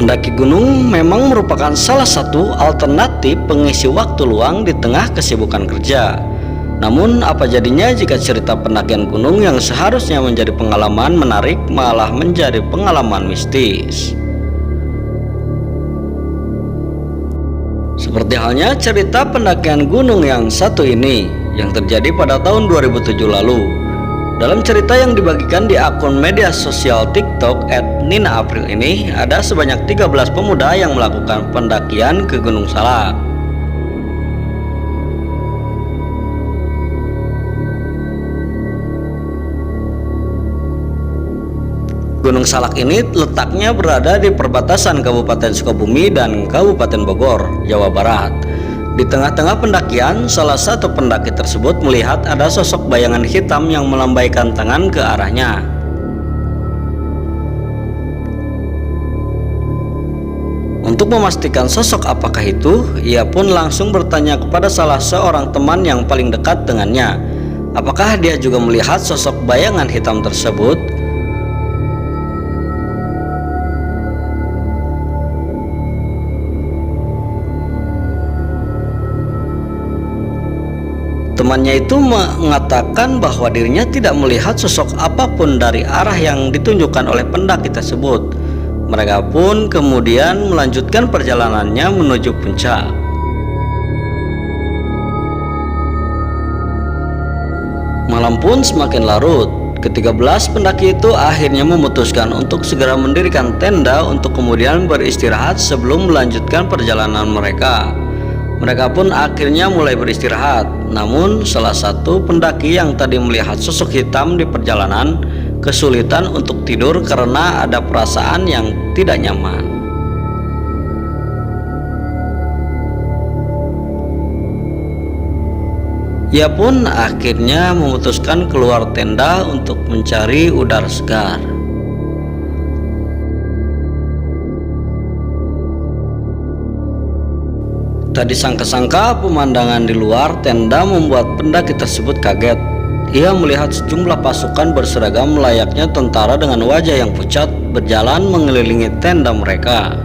Mendaki gunung memang merupakan salah satu alternatif pengisi waktu luang di tengah kesibukan kerja. Namun apa jadinya jika cerita pendakian gunung yang seharusnya menjadi pengalaman menarik malah menjadi pengalaman mistis? Seperti halnya cerita pendakian gunung yang satu ini yang terjadi pada tahun 2007 lalu. Dalam cerita yang dibagikan di akun media sosial TikTok @nina_april ini, ada sebanyak 13 pemuda yang melakukan pendakian ke Gunung Salak. Gunung Salak ini letaknya berada di perbatasan Kabupaten Sukabumi dan Kabupaten Bogor, Jawa Barat. Di tengah-tengah pendakian, salah satu pendaki tersebut melihat ada sosok bayangan hitam yang melambaikan tangan ke arahnya. Untuk memastikan sosok apakah itu, ia pun langsung bertanya kepada salah seorang teman yang paling dekat dengannya, apakah dia juga melihat sosok bayangan hitam tersebut. Temannya itu mengatakan bahwa dirinya tidak melihat sosok apapun dari arah yang ditunjukkan oleh pendaki tersebut. Mereka pun kemudian melanjutkan perjalanannya menuju puncak. Malam pun semakin larut. Ke-13 pendaki itu akhirnya memutuskan untuk segera mendirikan tenda untuk kemudian beristirahat sebelum melanjutkan perjalanan mereka. Mereka pun akhirnya mulai beristirahat. Namun salah satu pendaki yang tadi melihat sosok hitam di perjalanan kesulitan untuk tidur karena ada perasaan yang tidak nyaman. Ia pun akhirnya memutuskan keluar tenda untuk mencari udara segar. Tak disangka-sangka pemandangan di luar tenda membuat pendaki tersebut kaget. Ia melihat sejumlah pasukan berseragam layaknya tentara dengan wajah yang pucat berjalan mengelilingi tenda mereka.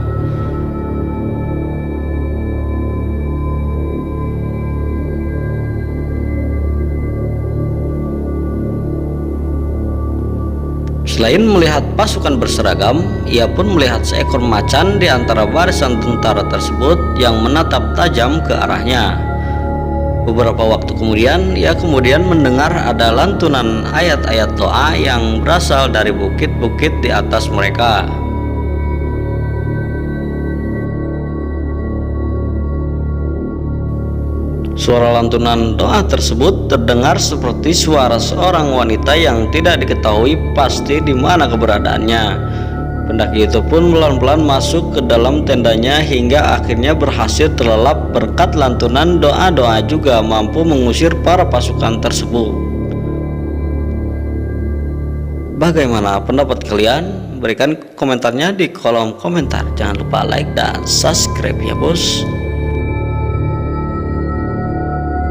Selain melihat pasukan berseragam, ia pun melihat seekor macan di antara barisan tentara tersebut yang menatap tajam ke arahnya. Beberapa waktu kemudian, ia mendengar ada lantunan ayat-ayat doa yang berasal dari bukit-bukit di atas mereka. Suara lantunan doa tersebut terdengar seperti suara seorang wanita yang tidak diketahui pasti di mana keberadaannya. Pendaki itu pun pelan-pelan masuk ke dalam tendanya hingga akhirnya berhasil terlelap berkat lantunan doa-doa juga mampu mengusir para pasukan tersebut. Bagaimana pendapat kalian? Berikan komentarnya di kolom komentar. Jangan lupa like dan subscribe ya bos.